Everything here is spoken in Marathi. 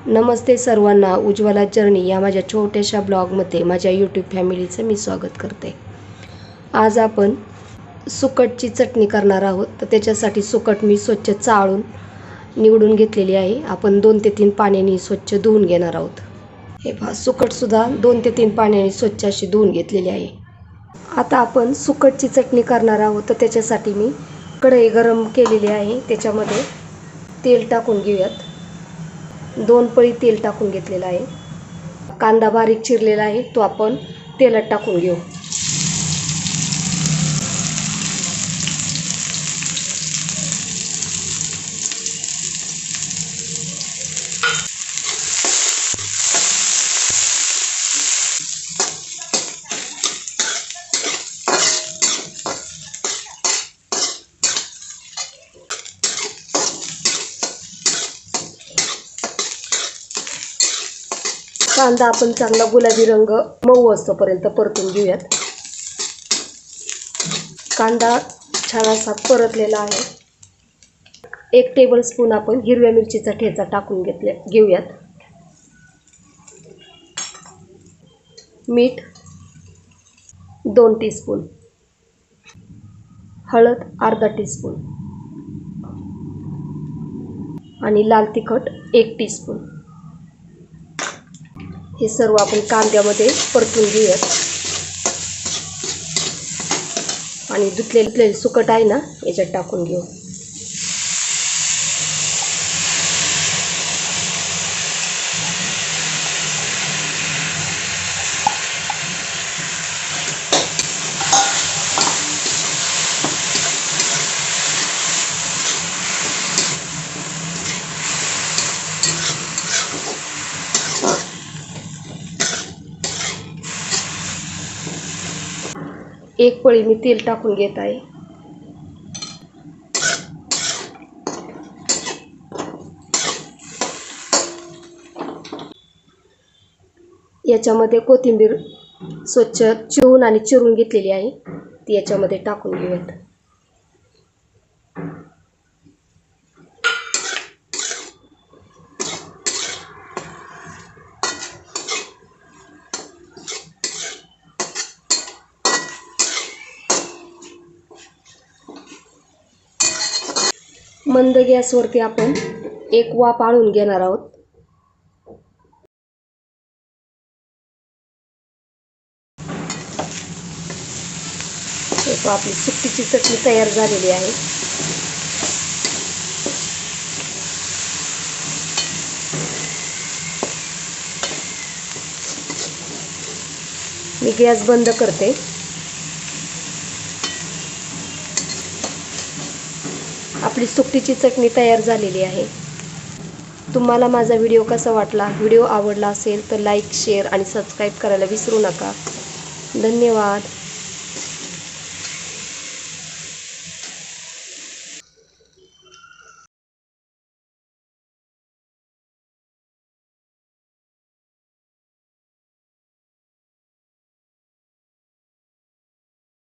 नमस्ते सर्वांना, उज्ज्वला जर्नी या माझ्या छोट्याशा ब्लॉगमध्ये माझ्या यूट्यूब फॅमिलीचं मी स्वागत करते। आज आपण सुकटची चटणी करणार आहोत। तर त्याच्यासाठी सुकट मी स्वच्छ चाळून निवडून घेतलेली आहे। आपण 2 ते 3 पाण्याने स्वच्छ धुवून घेणार आहोत। हे पहा, सुकटसुद्धा 2 ते 3 पाण्याने स्वच्छ अशी धुवून घेतलेली आहे। आता आपण सुकटची चटणी करणार आहोत। तर त्याच्यासाठी मी कढई गरम केलेली आहे। त्याच्यामध्ये तेल टाकून घेऊयात। 2 पळी तेल टाकून घेतलेला आहे। कांदा बारीक चिरलेला आहे, तो आपण तेलात टाकून घेऊ। कांदा आपण चांगला गुलाबी रंग मऊ असतोपर्यंत परतून घेऊयात। कांदा छान असा परतलेला आहे। 1 टेबलस्पून आपण हिरव्या मिरचीचा ठेचा टाकून घेऊयात। मीठ 2 टीस्पून, हळद अर्धा टीस्पून आणि लाल तिखट 1 टीस्पून। हे सर्व आपण कांद्यामध्ये परतून घेऊयात आणि धुतलेले सुकट आहे ना, याच्यात टाकून घेऊ। एक पळी मी तेल टाकून घेत आहे। याच्यामध्ये कोथिंबीर स्वच्छ चिरून आणि चिरून घेतलेली आहे, ती याच्यामध्ये टाकून घेऊयात। मंद गॅसवरती आपण एक वाफ आळून घेणार आहोत। आपली सुकटीची चटणी तयार झालेली आहे। मी गॅस बंद करते। आपली सुकटीची चटणी तयार झालेली आहे। तुम्हाला माझा व्हिडिओ कसा वाटला? व्हिडिओ आवडला असेल तर लाईक, शेअर आणि सबस्क्राईब करायला विसरू नका। धन्यवाद।